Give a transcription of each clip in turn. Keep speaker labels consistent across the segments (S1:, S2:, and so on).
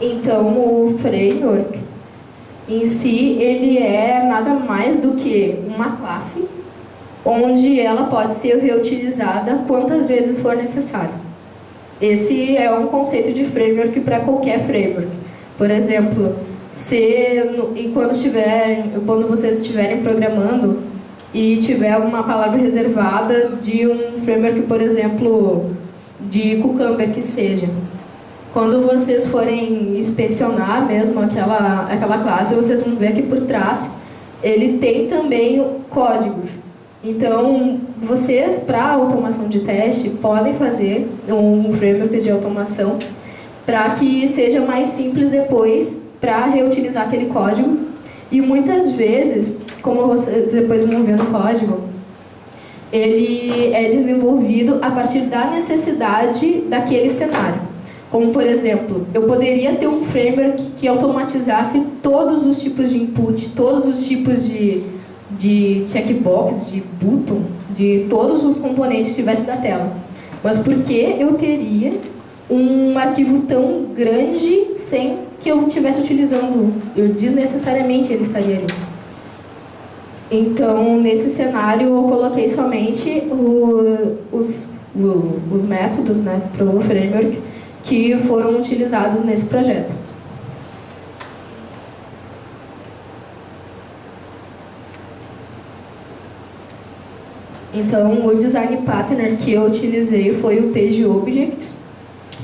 S1: Então, o framework em si, ele é nada mais do que uma classe onde ela pode ser reutilizada quantas vezes for necessário. Esse é um conceito de framework para qualquer framework. Por exemplo, quando vocês estiverem programando e tiver alguma palavra reservada de um framework, por exemplo, de Cucumber que seja, quando vocês forem inspecionar mesmo aquela classe, vocês vão ver que por trás ele tem também códigos. Então, vocês, para automação de teste, podem fazer um framework de automação para que seja mais simples depois para reutilizar aquele código. E muitas vezes, como vocês depois vão ver no código, ele é desenvolvido a partir da necessidade daquele cenário. Como, por exemplo, eu poderia ter um framework que automatizasse todos os tipos de input, todos os tipos de checkbox, de button, de todos os componentes que estivesse na tela. Mas por que eu teria um arquivo tão grande sem que eu estivesse utilizando? Desnecessariamente ele estaria ali. Então, nesse cenário, eu coloquei somente os métodos, né, para o framework que foram utilizados nesse projeto. Então, o design pattern que eu utilizei foi o PageObjects,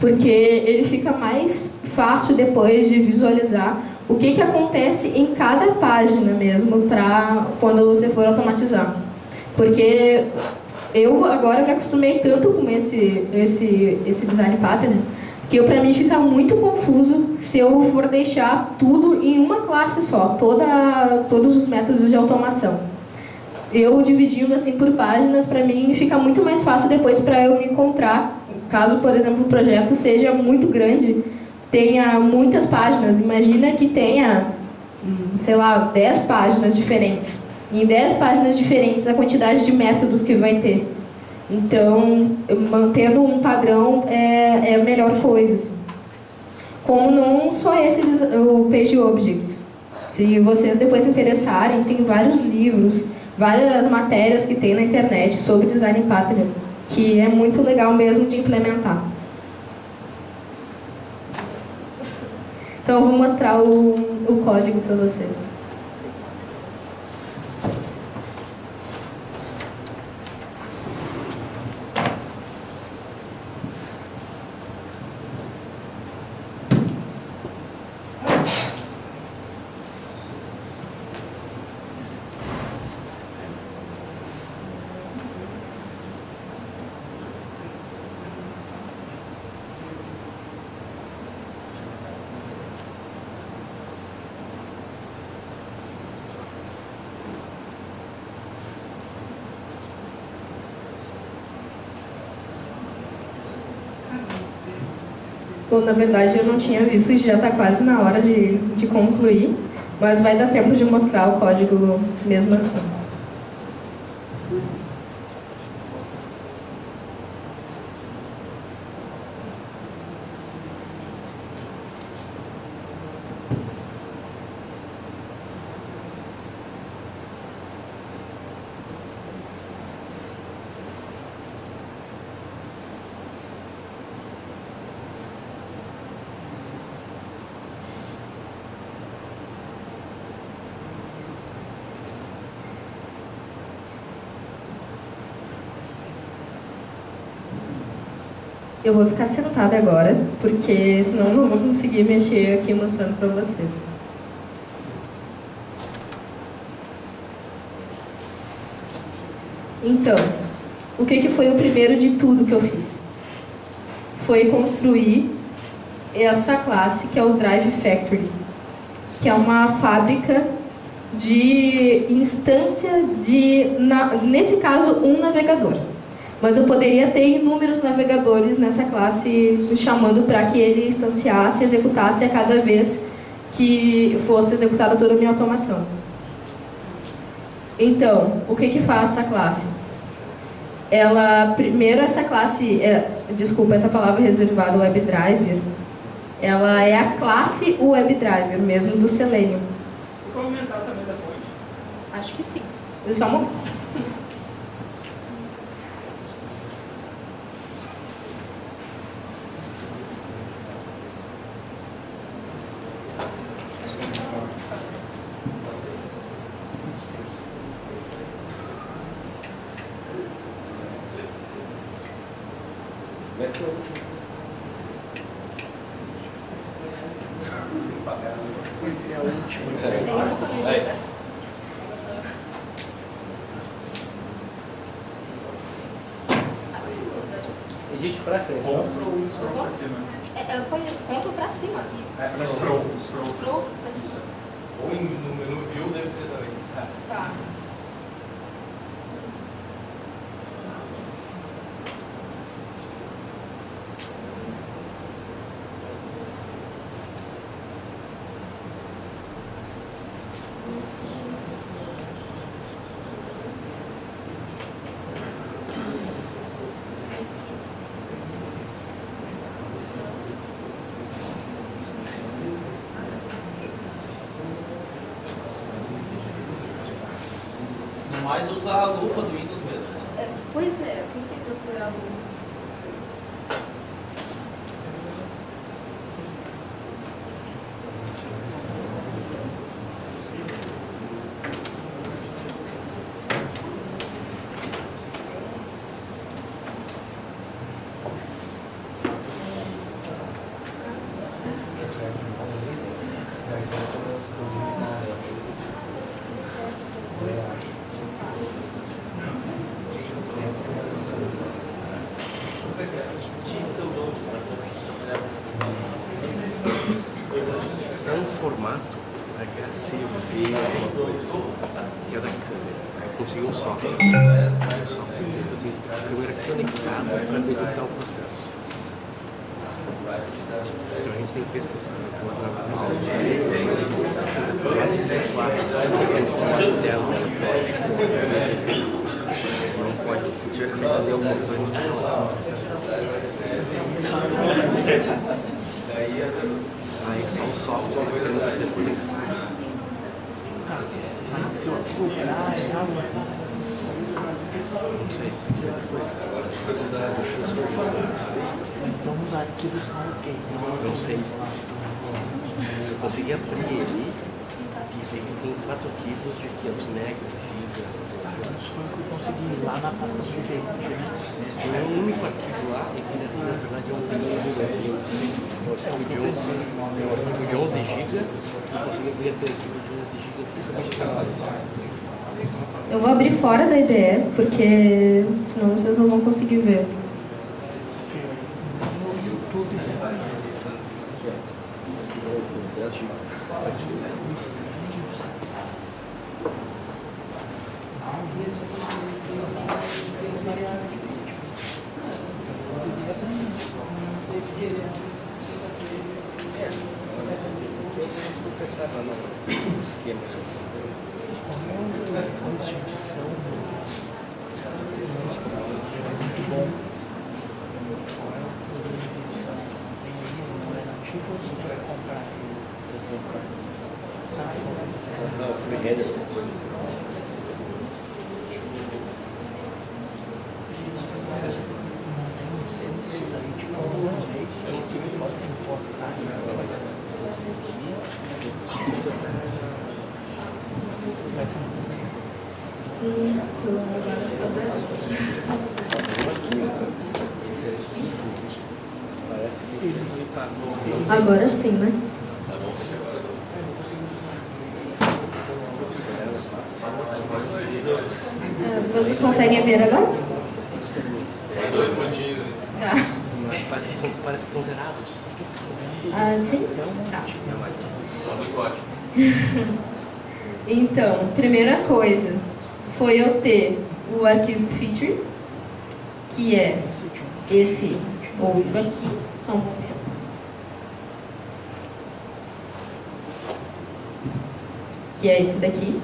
S1: porque ele fica mais fácil depois de visualizar o que acontece em cada página mesmo para quando você for automatizar. Porque eu agora me acostumei tanto com esse design pattern que para mim fica muito confuso se eu for deixar tudo em uma classe só, todos os métodos de automação. Eu dividindo assim por páginas, para mim fica muito mais fácil depois para eu me encontrar. Caso, por exemplo, o projeto seja muito grande, tenha muitas páginas, imagina que tenha, sei lá, 10 páginas diferentes. E em 10 páginas diferentes a quantidade de métodos que vai ter. Então, mantendo um padrão é a melhor coisa. Assim. Como não só o PageObjects. Se vocês depois se interessarem, tem vários livros, várias matérias que tem na internet sobre design pattern, que é muito legal mesmo de implementar. Então, eu vou mostrar o código para vocês. Bom, na verdade eu não tinha visto, já está quase na hora de concluir, mas vai dar tempo de mostrar o código mesmo assim. Eu vou ficar sentada agora, porque senão não vou conseguir mexer aqui mostrando para vocês. Então, o que foi o primeiro de tudo que eu fiz? Foi construir essa classe que é o Drive Factory, que é uma fábrica de instância nesse caso, um navegador. Mas eu poderia ter inúmeros navegadores nessa classe me chamando para que ele instanciasse e executasse a cada vez que fosse executada toda a minha automação. Então, o que faz essa classe? Primeiro essa classe, desculpa, essa palavra reservada, WebDriver, Ela é a classe WebDriver, mesmo do Selenium.
S2: E como aumentar também da fonte?
S1: Acho que sim. Só um momento.
S3: Vai ser o último. Vai ser a última. Edite pra frente.
S2: Ctrl e scroll pra cima.
S1: Eu ponho Ctrl pra cima. Isso.
S2: Scroll.
S1: Scroll pra cima.
S2: Ou no menu View deve ter também.
S1: Tá.
S4: No mais usar a lupa do Windows mesmo.
S1: Pois é, eu tenho que procurar a luz.
S3: Dá um formato HCV, alguma coisa assim, que é da câmera. Aí eu consegui um software. O software diz que eu tenho que ter a câmera conectada para delimitar o processo. Então a gente tem que ver se não pode, se tiver que fazer alguma coisa. Aí só o software depois tem que explicar.
S5: Mas se eu procurar,
S3: Não sei,
S5: então os arquivos são ok.
S3: não sei. Eu consegui abrir ele e ver que tem 4 arquivos de 500 megas, gigas.
S5: Isso foi o que eu consegui lá na pasta de vídeo.
S3: Esse foi o único arquivo lá e que na verdade é um arquivo de 11 gigas. Eu consegui abrir aquele arquivo de 11 gigas simplesmente.
S1: Eu vou abrir fora da IDE, porque senão vocês não vão conseguir ver.
S5: No YouTube, depois de edição, é muito bom. Nativo, você vai comprar, sabe?
S3: Não, freehand.
S5: Esses aí, tipo, eu posso importar
S1: Então, agora só
S3: Esse arquivo parece que tem que facilitar.
S1: agora sim, né? Vocês conseguem ver agora?
S2: Tem 2 pontinhos.
S1: Tá.
S3: Mas parece que estão zerados.
S1: Ah, sim? Tá.
S2: Muito ótimo.
S1: Então, primeira coisa foi eu ter o arquivo feature, que é esse outro aqui, só um momento. Que é esse daqui.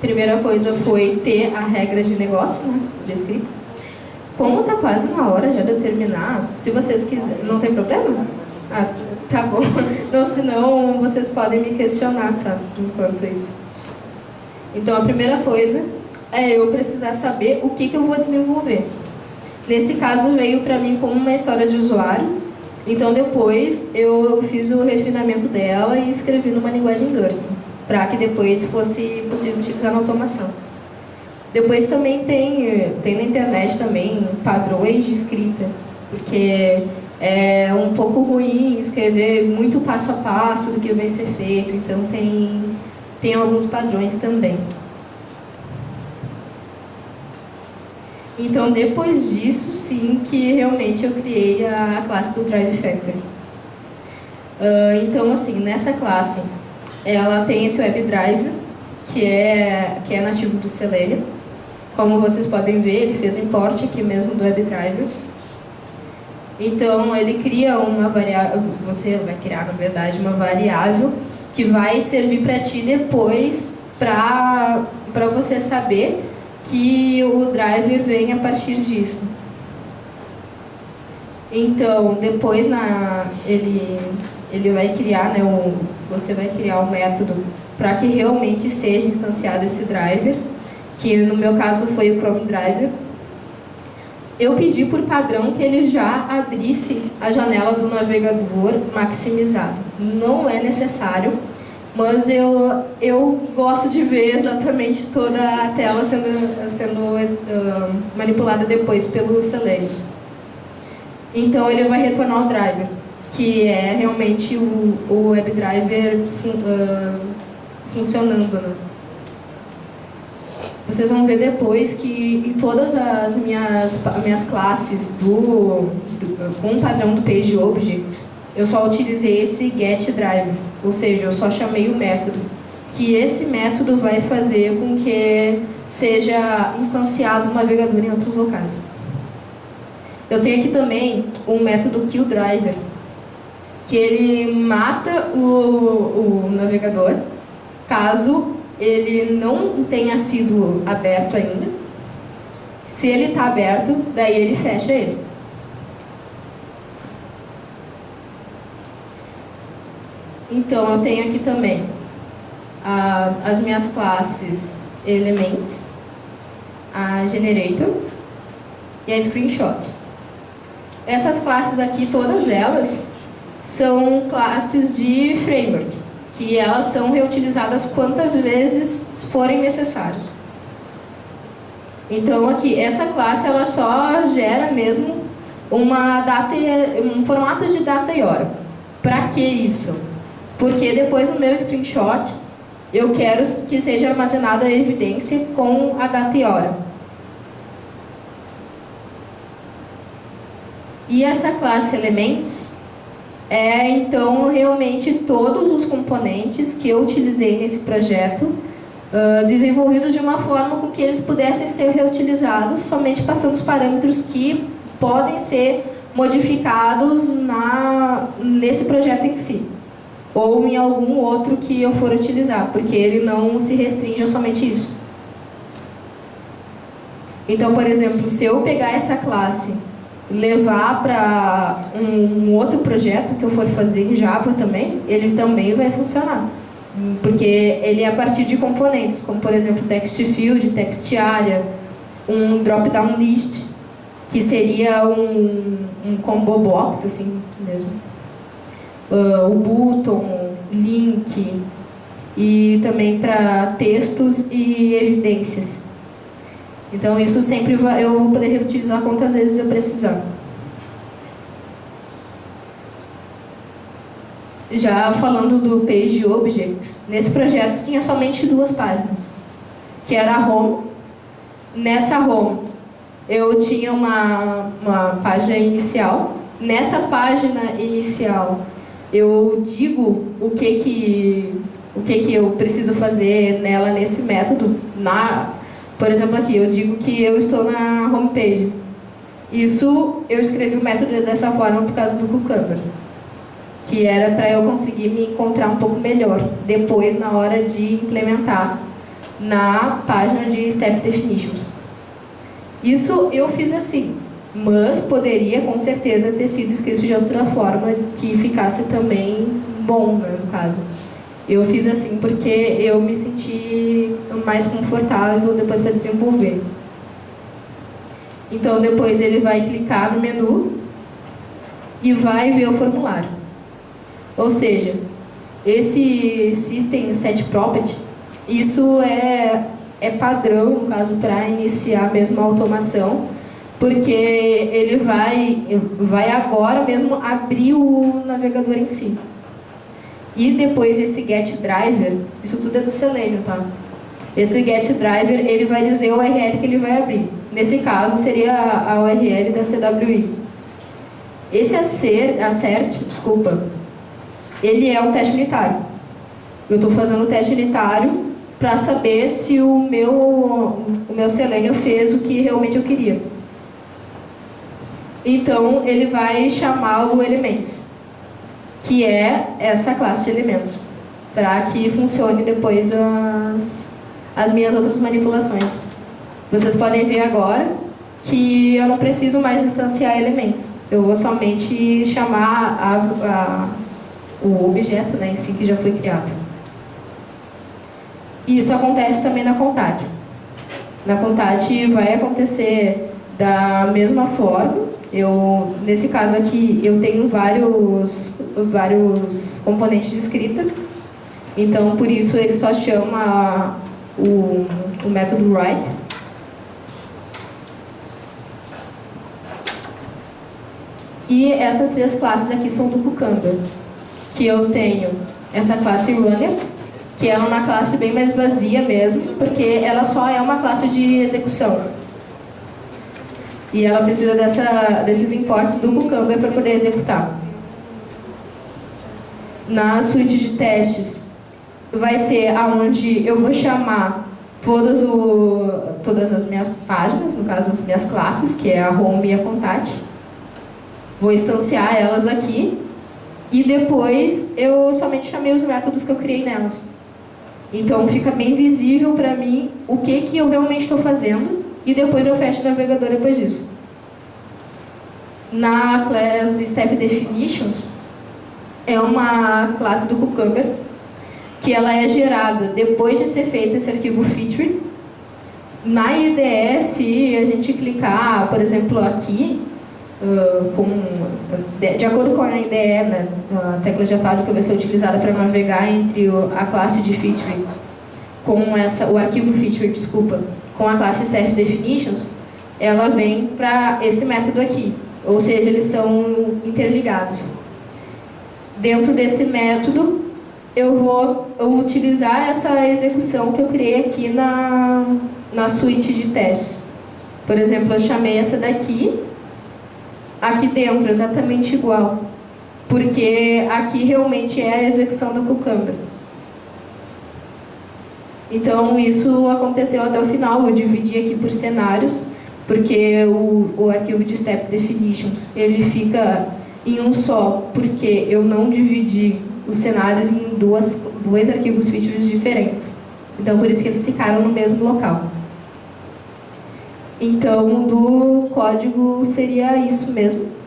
S1: Primeira coisa foi ter a regra de negócio, né, descrita. Como tá quase na hora já de eu terminar, se vocês quiserem, não tem problema? Ah, tá bom. Não, senão vocês podem me questionar, tá? Enquanto isso. Então, a primeira coisa é eu precisar saber o que eu vou desenvolver. Nesse caso, veio para mim como uma história de usuário. Então, depois, eu fiz o refinamento dela e escrevi numa linguagem Gherkin, para que depois fosse possível utilizar na automação. Depois também tem na internet também padrões de escrita, porque é um pouco ruim escrever muito passo a passo do que vai ser feito, então tem alguns padrões também. Então, depois disso, sim, que realmente eu criei a classe do Drive Factory. Então, assim, nessa classe, ela tem esse WebDriver, que é nativo do Selenium. Como vocês podem ver, ele fez o import aqui mesmo do WebDriver. Então, ele cria uma variável, você vai criar, na verdade, uma variável que vai servir para ti depois para você saber que o driver vem a partir disso. Então, depois ele vai criar, né, você vai criar um método para que realmente seja instanciado esse driver, que no meu caso foi o Chrome Driver. Eu pedi por padrão que ele já abrisse a janela do navegador maximizado. Não é necessário, mas eu gosto de ver exatamente toda a tela sendo manipulada depois pelo Selenium. Então ele vai retornar o driver, que é realmente o WebDriver funcionando, né? Vocês vão ver depois que em todas as minhas classes com o padrão do PageObjects, eu só utilizei esse getDriver, ou seja, eu só chamei o método, que esse método vai fazer com que seja instanciado o navegador em outros locais. Eu tenho aqui também um método killDriver, que ele mata o navegador, caso ele não tenha sido aberto ainda. Se ele está aberto, daí ele fecha ele. Então, eu tenho aqui também as minhas classes Elements, a Generator e a Screenshot. Essas classes aqui, todas elas, são classes de framework, que elas são reutilizadas quantas vezes forem necessárias. Então, aqui, essa classe ela só gera mesmo um formato de data e hora. Para que isso? Porque depois no meu screenshot, eu quero que seja armazenada a evidência com a data e hora. E essa classe Elements então, realmente, todos os componentes que eu utilizei nesse projeto, desenvolvidos de uma forma com que eles pudessem ser reutilizados, somente passando os parâmetros que podem ser modificados nesse projeto em si, ou em algum outro que eu for utilizar, porque ele não se restringe a somente isso. Então, por exemplo, se eu pegar essa classe levar para um outro projeto que eu for fazer em Java também, ele também vai funcionar. Porque ele é a partir de componentes, como por exemplo text field, text area, um drop-down list, que seria um combo box, assim mesmo. O button, link, e também para textos e evidências. Então, isso sempre eu vou poder reutilizar quantas vezes eu precisar. Já falando do PageObjects, nesse projeto tinha somente 2 páginas, que era a home. Nessa home, eu tinha uma página inicial. Nessa página inicial, eu digo o que eu preciso fazer nela nesse método. Por exemplo, aqui, eu digo que eu estou na homepage. Isso, eu escrevi o método dessa forma por causa do Cucumber, que era para eu conseguir me encontrar um pouco melhor depois, na hora de implementar na página de Step Definitions. Isso eu fiz assim. Mas poderia, com certeza, ter sido escrito de outra forma que ficasse também bom, né, no caso. Eu fiz assim porque eu me senti mais confortável depois para desenvolver. Então, depois ele vai clicar no menu e vai ver o formulário. Ou seja, esse System Set Property, isso é padrão, no caso, para iniciar mesmo a automação, porque ele vai agora mesmo abrir o navegador em si. E depois esse get driver, isso tudo é do Selenium, tá? Esse get driver, ele vai dizer a URL que ele vai abrir. Nesse caso, seria a URL da CWI. Esse assert, ele é um teste unitário. Eu estou fazendo um teste unitário para saber se o meu Selenium fez o que realmente eu queria. Então, ele vai chamar o Elements, que é essa classe de elementos, para que funcione depois as minhas outras manipulações. Vocês podem ver agora que eu não preciso mais instanciar elementos. Eu vou somente chamar o objeto, né, em si, que já foi criado. E isso acontece também na concat. Na concat vai acontecer da mesma forma. Nesse caso aqui, eu tenho vários componentes de escrita. Então, por isso, ele só chama o método write. E essas três classes aqui são do Cucumber. Que eu tenho essa classe runner, que é uma classe bem mais vazia mesmo, porque ela só é uma classe de execução. E ela precisa desses imports do Cucumber para poder executar. Na suíte de testes, vai ser aonde eu vou chamar todas as minhas páginas, no caso as minhas classes, que é a home e a contact. Vou instanciar elas aqui e depois eu somente chamei os métodos que eu criei nelas. Então fica bem visível para mim o que eu realmente estou fazendo e depois eu fecho o navegador depois disso. Na class Step Definitions, é uma classe do Cucumber que ela é gerada depois de ser feito esse arquivo feature. Na IDE, se a gente clicar, por exemplo, aqui, de acordo com a IDE, né, a tecla de atalho que vai ser utilizada para navegar entre a classe de feature o arquivo feature, com a classe Step Definitions, ela vem para esse método aqui, ou seja, eles são interligados. Dentro desse método, eu vou utilizar essa execução que eu criei aqui na suíte de testes. Por exemplo, eu chamei essa daqui, aqui dentro exatamente igual, porque aqui realmente é a execução do Cucumber. Então, isso aconteceu até o final. Eu dividi aqui por cenários, porque o arquivo de Step Definitions, ele fica em um só, porque eu não dividi os cenários em dois arquivos features diferentes. Então, por isso que eles ficaram no mesmo local. Então, do código seria isso mesmo.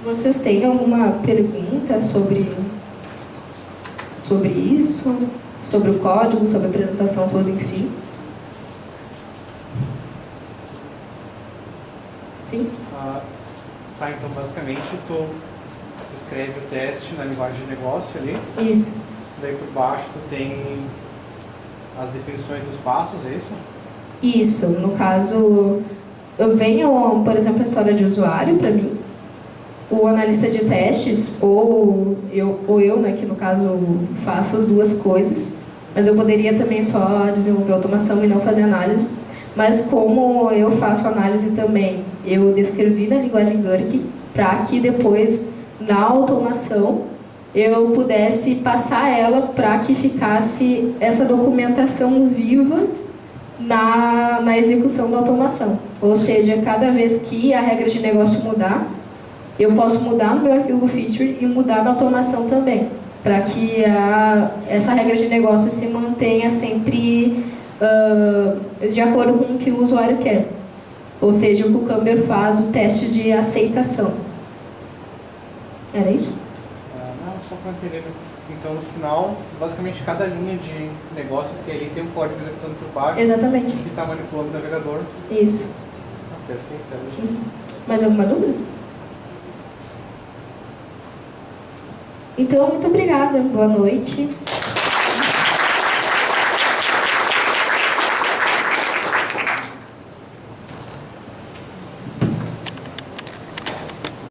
S1: Vocês têm alguma pergunta sobre isso? Sobre o código, sobre a apresentação toda em si? Sim?
S6: Tá, então basicamente tu escreve o teste na linguagem de negócio ali.
S1: Isso.
S6: Daí por baixo tu tem as definições dos passos, é isso?
S1: Isso. No caso, eu venho, por exemplo, a história de usuário para mim. O analista de testes, ou eu, né, que no caso faço as duas coisas, mas eu poderia também só desenvolver automação e não fazer análise. Mas como eu faço análise também eu descrevi na linguagem Gherkin para que depois, na automação, eu pudesse passar ela para que ficasse essa documentação viva na execução da automação. Ou seja, cada vez que a regra de negócio mudar, eu posso mudar no meu arquivo feature e mudar na automação também, para que essa regra de negócio se mantenha sempre de acordo com o que o usuário quer. Ou seja, o Cucumber faz o teste de aceitação. Era isso?
S6: Não, só para entender. Então, no final, basicamente, cada linha de negócio que tem ali tem um código executando por baixo.
S1: Exatamente.
S6: Que está manipulando o navegador.
S1: Isso.
S6: Perfeito, Sérgio.
S1: Mais alguma dúvida? Então, muito obrigada. Boa noite.